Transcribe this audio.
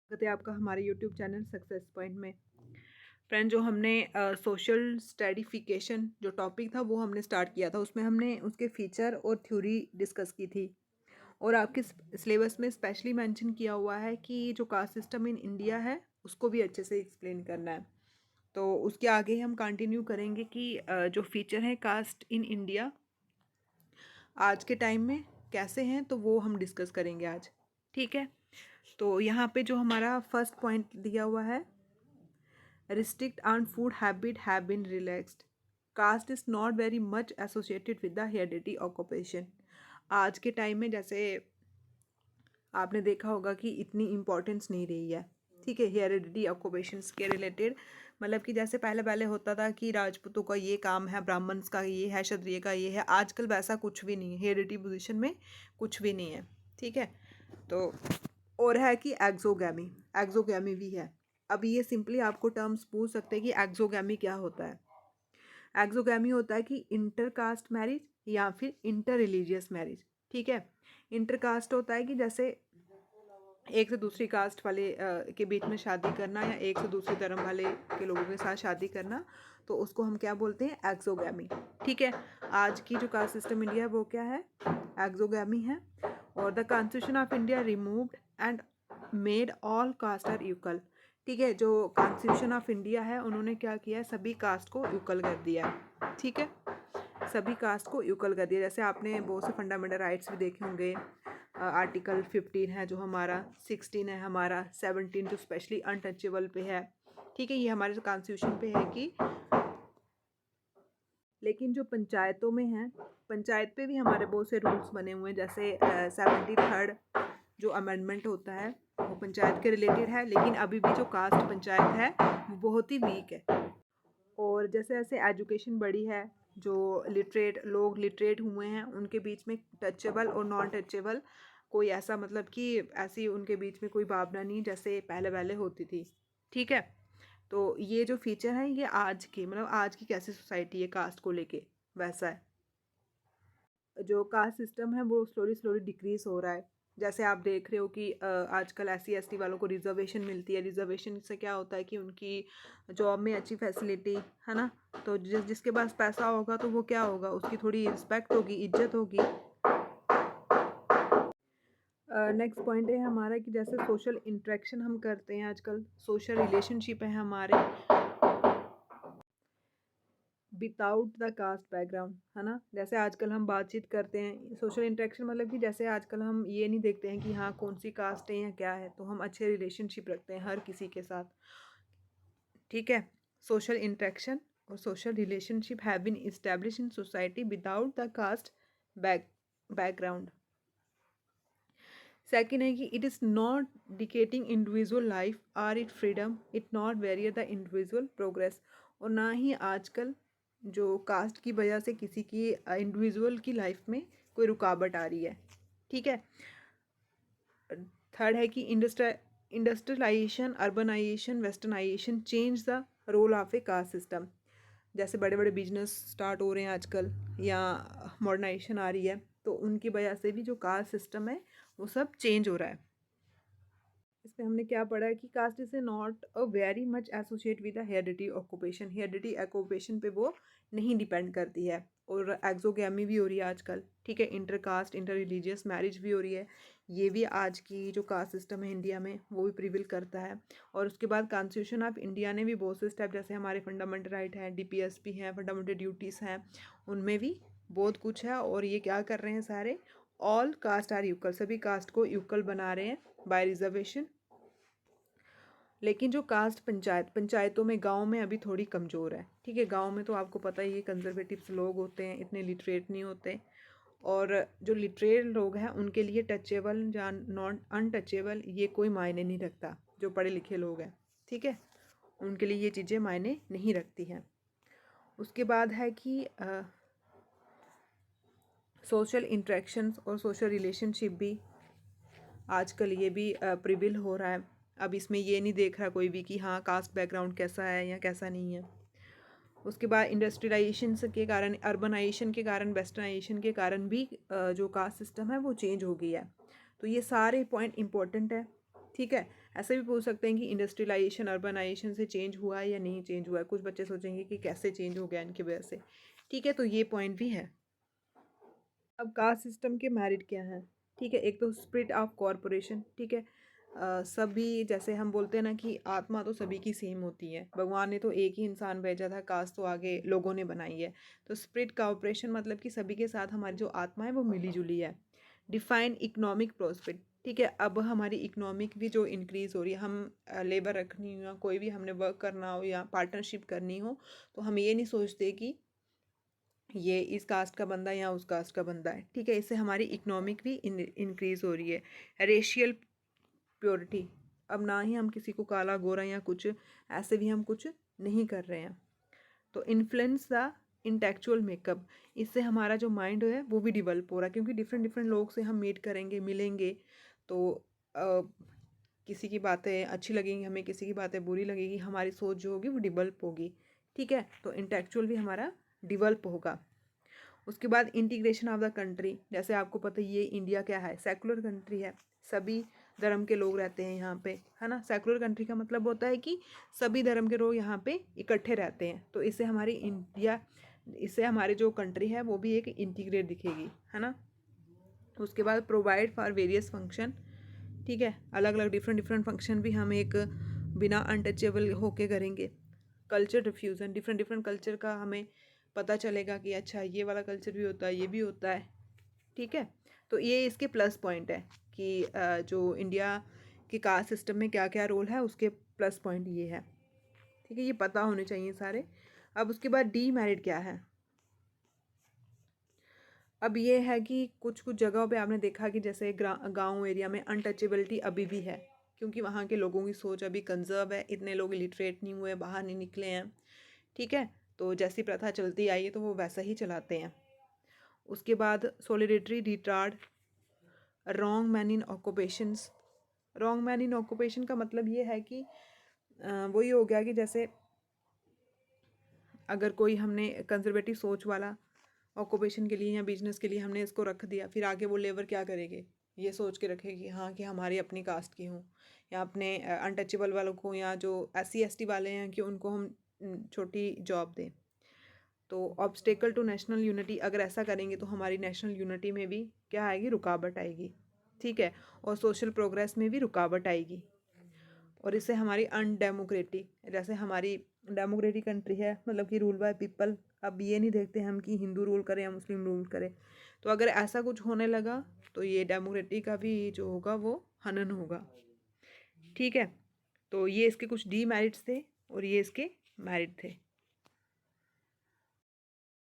स्वागत है आपका हमारे यूट्यूब चैनल सक्सेस पॉइंट में। फ्रेंड, जो हमने सोशल स्टैटिफिकेशन जो टॉपिक था वो हमने स्टार्ट किया था, उसमें हमने उसके फीचर और थ्योरी डिस्कस की थी। और आपके सिलेबस में स्पेशली मेंशन किया हुआ है कि जो कास्ट सिस्टम इन इंडिया है उसको भी अच्छे से एक्सप्लेन करना है। तो उसके आगे हम कंटिन्यू करेंगे कि जो फीचर है कास्ट इन इंडिया आज के टाइम में कैसे हैं, तो वो हम डिस्कस करेंगे आज। ठीक है, तो यहाँ पे जो हमारा फर्स्ट पॉइंट दिया हुआ है, restrict on food habit have been relaxed. Caste is not very much associated with the hereditary occupation. आज के टाइम में जैसे आपने देखा होगा कि इतनी इम्पोर्टेंस नहीं रही है। ठीक है, हेरिडिटी ऑक्यूपेशंस के रिलेटेड, मतलब कि जैसे पहले पहले होता था कि राजपूतों का ये काम है, ब्राह्मण्स का ये है, क्षत्रिय का ये है। आजकल वैसा कुछ भी नहीं है, हेरिडिटी पोजीशन में कुछ भी नहीं है। ठीक है, तो और है कि एक्सोगैमी, एक्सोगैमी भी है। अब ये सिंपली आपको टर्म्स पूछ सकते हैं कि एक्सोगैमी क्या होता है। एक्सोगैमी होता है कि इंटरकास्ट मैरिज या फिर इंटर रिलीजियस मैरिज। ठीक है, इंटरकास्ट होता है कि जैसे एक से दूसरी कास्ट वाले के बीच में शादी करना या एक से दूसरी धर्म वाले के लोगों के साथ शादी करना, तो उसको हम क्या बोलते हैं, एक्सोगैमी। ठीक है, आज की जो कास्ट सिस्टम इंडिया है वो क्या है, एक्सोगैमी है। और the constitution of India removed and made all caste are equal. ठीक है, जो कॉन्स्टिट्यूशन ऑफ इंडिया है उन्होंने क्या किया है, सभी कास्ट को इक्वल कर दिया है। ठीक है, सभी कास्ट को इक्वल कर दिया। जैसे आपने बहुत से फंडामेंटल राइट्स भी देखे होंगे। आर्टिकल 15 है जो हमारा, 16 है हमारा, 17 जो स्पेशली अनटचेबल पे है। ठीक है, ये हमारे कॉन्स्टिट्यूशन पे है कि, लेकिन जो पंचायतों में है, पंचायत पे भी हमारे बहुत से रूल्स बने हुए हैं। जैसे 73rd जो अमेंडमेंट होता है वो पंचायत के रिलेटेड है, लेकिन अभी भी जो कास्ट पंचायत है वो बहुत ही वीक है। और जैसे जैसे एजुकेशन बढ़ी है, जो लिटरेट लोग लिटरेट हुए हैं उनके बीच में टचेबल और नॉन टचेबल कोई ऐसा, मतलब कि ऐसी उनके बीच में कोई भावना नहीं जैसे पहले पहले होती थी। ठीक है, तो ये जो फीचर है ये आज की, मतलब आज की कैसी सोसाइटी है कास्ट को लेके वैसा है। जो कास्ट सिस्टम है वो स्लोली स्लोली डिक्रीज हो रहा है। जैसे आप देख रहे हो कि आजकल SC ST वालों को रिजर्वेशन मिलती है। रिजर्वेशन से क्या होता है कि उनकी जॉब में अच्छी फैसिलिटी है ना, तो जिसके पास पैसा होगा तो वो क्या होगा, उसकी थोड़ी रिस्पेक्ट होगी, इज्जत होगी। नेक्स्ट पॉइंट है हमारा कि जैसे सोशल इंटरेक्शन हम करते हैं आजकल, सोशल रिलेशनशिप है हमारे विदाउट द कास्ट बैकग्राउंड, है ना। जैसे आजकल हम बातचीत करते हैं, सोशल इंटरेक्शन मतलब कि जैसे आजकल हम ये नहीं देखते हैं कि हाँ कौन सी कास्ट है या क्या है, तो हम अच्छे रिलेशनशिप रखते हैं हर किसी के साथ। ठीक है, सोशल इंटरेक्शन और social relationship have been establish in society without the caste background. Second है कि it is not dictating individual life or it freedom, it not barrier the individual progress. और ना ही आजकल जो कास्ट की वजह से किसी की इंडिविजुअल की लाइफ में कोई रुकावट आ रही है। ठीक है, थर्ड है कि industrialisation, urbanisation, westernisation change the role of a caste system. जैसे बड़े बड़े बिजनेस स्टार्ट हो रहे हैं आजकल या मॉडर्नाइजेशन आ रही है, तो उनकी वजह से भी जो कास्ट सिस्टम है वो सब चेंज हो रहा है। इसमें हमने क्या पढ़ा है कि caste is not a very much associate with heredity occupation. Heredity occupation पे वो नहीं डिपेंड करती है। और एक्सोगैमी भी हो रही है आजकल। ठीक है, inter caste inter religious marriage भी हो रही है। ये भी आज की जो कास्ट सिस्टम है इंडिया में वो भी प्रिविल करता है। और उसके बाद कॉन्स्टिट्यूशन ऑफ इंडिया ने भी बहुत से स्टेप, जैसे हमारे फंडामेंटल राइट हैं, DPSP हैं, फंडामेंटल ड्यूटीज़ हैं, उनमें भी बहुत कुछ है। और ये क्या कर रहे हैं सारे, ऑल कास्ट आर इक्वल, सभी कास्ट को इक्वल बना रहे हैं बाय रिजर्वेशन। लेकिन जो कास्ट पंचायतों में गांव में अभी थोड़ी कमज़ोर है। ठीक है, गांव में तो आपको पता ही है कंजर्वेटिव्स लोग होते हैं, इतने लिटरेट नहीं होते। और जो लिटरेट लोग हैं उनके लिए टचेबल या नॉन अनटचेबल ये कोई मायने नहीं रखता। जो पढ़े लिखे लोग हैं, ठीक है, उनके लिए ये चीज़ें मायने नहीं रखती हैं। उसके बाद है कि सोशल इंट्रैक्शंस और सोशल रिलेशनशिप भी आजकल ये भी प्रिविल हो रहा है। अब इसमें ये नहीं देख रहा कोई भी कि हाँ कास्ट बैकग्राउंड कैसा है या कैसा नहीं है। उसके बाद इंडस्ट्रियलाइजेशन के कारण, अर्बनाइजेशन के कारण, वेस्टर्नाइजेशन के कारण भी जो कास्ट सिस्टम है वो चेंज हो गई है। तो ये सारे पॉइंट इंपॉर्टेंट है। ठीक है, ऐसे भी पूछ सकते हैं कि इंडस्ट्रियलाइजेशन अर्बनाइजेशन से चेंज हुआ है या नहीं चेंज हुआ है। कुछ बच्चे सोचेंगे कि कैसे चेंज हो गया इनकी वजह से। ठीक है, तो ये पॉइंट भी है। अब कास्ट सिस्टम के मेरिट क्या हैं? ठीक है, एक तो स्पिरिट ऑफ कॉरपोरेशन। ठीक है, सभी जैसे हम बोलते हैं ना कि आत्मा तो सभी की सेम होती है, भगवान ने तो एक ही इंसान भेजा था, कास्ट तो आगे लोगों ने बनाई है। तो स्पिरिट कॉरपोरेशन मतलब कि सभी के साथ हमारी जो आत्मा है वो मिली जुली है। Define economic prospect. ठीक है, अब हमारी इकोनॉमिक भी जो इंक्रीज़ हो रही है, हम लेबर रखनी हो या कोई भी हमने वर्क करना हो या पार्टनरशिप करनी हो, तो हम ये नहीं सोचते कि ये इस कास्ट का बंदा है या उस कास्ट का बंदा है। ठीक है, इससे हमारी इकोनॉमिक भी इंक्रीज़ हो रही है। रेशियल प्योरिटी, अब ना ही हम किसी को काला गोरा या कुछ ऐसे भी हम कुछ नहीं कर रहे हैं। तो इन्फ्लुएंस द इंटेलेक्चुअल मेकअप, इससे हमारा जो माइंड है वो भी डिवेल्प हो रहा है, क्योंकि डिफरेंट डिफरेंट लोग से हम मीट करेंगे मिलेंगे, तो किसी की बातें अच्छी लगेंगी हमें, किसी की बातें बुरी लगेगी, हमारी सोच जो होगी वो डिवेल्प होगी। ठीक है, तो इंटेलेक्चुअल भी हमारा डिवेल्प होगा। उसके बाद इंटीग्रेशन ऑफ द कंट्री, जैसे आपको पता है ये इंडिया क्या है, सेकुलर कंट्री है, सभी धर्म के लोग रहते हैं यहाँ पे, है ना। सेकुलर कंट्री का मतलब होता है कि सभी धर्म के लोग यहाँ पे इकट्ठे रहते हैं, तो इससे हमारी इंडिया, इससे हमारी जो कंट्री है वो भी एक इंटीग्रेट दिखेगी, है ना। उसके बाद प्रोवाइड फॉर वेरियस फंक्शन। ठीक है, अलग अलग डिफरेंट डिफरेंट फंक्शन भी हम एक बिना अनटचेबल होके करेंगे। Culture diffusion, different different culture का हमें पता चलेगा कि अच्छा ये वाला कल्चर भी होता है, ये भी होता है। ठीक है, तो ये इसके प्लस पॉइंट है कि जो इंडिया के कास्ट सिस्टम में क्या क्या रोल है, उसके प्लस पॉइंट ये है। ठीक है, ये पता होने चाहिए सारे। अब उसके बाद डी मेरिट क्या है? अब ये है कि कुछ कुछ जगहों पे आपने देखा कि जैसे गांव एरिया में अनटचेबिलिटी अभी भी है, क्योंकि वहाँ के लोगों की सोच अभी कंजर्व है, इतने लोग इलिटरेट नहीं हुए, बाहर नहीं निकले हैं। ठीक है, तो जैसी प्रथा चलती आई है तो वो वैसा ही चलाते हैं। उसके बाद solidarity retard, wrong man in occupations. Wrong man in occupation का मतलब ये है कि वही हो गया कि जैसे अगर कोई हमने कंजर्वेटिव सोच वाला ऑक्यूपेशन के लिए या बिजनेस के लिए हमने इसको रख दिया, फिर आगे वो लेबर क्या करेंगे, ये सोच के रखेगी हाँ कि हमारी अपनी कास्ट की हूँ, या अपने अनटचेबल वालों को या जो SC ST वाले हैं कि उनको हम छोटी जॉब दें। तो ऑब्स्टेकल टू नेशनल यूनिटी, अगर ऐसा करेंगे तो हमारी नेशनल यूनिटी में भी क्या आएगी, रुकावट आएगी। ठीक है, और सोशल प्रोग्रेस में भी रुकावट आएगी, और इससे हमारी अनडेमोक्रेटिक, जैसे हमारी डेमोक्रेटिक कंट्री है मतलब कि रूल बाय पीपल, अब ये नहीं देखते हम कि हिंदू रूल करें या मुस्लिम रूल करें। तो अगर ऐसा कुछ होने लगा तो ये डेमोक्रेटिक का भी जो होगा वो हनन होगा। ठीक है, तो ये इसके कुछ डी मेरिट्स थे और ये इसके मेरिट थे।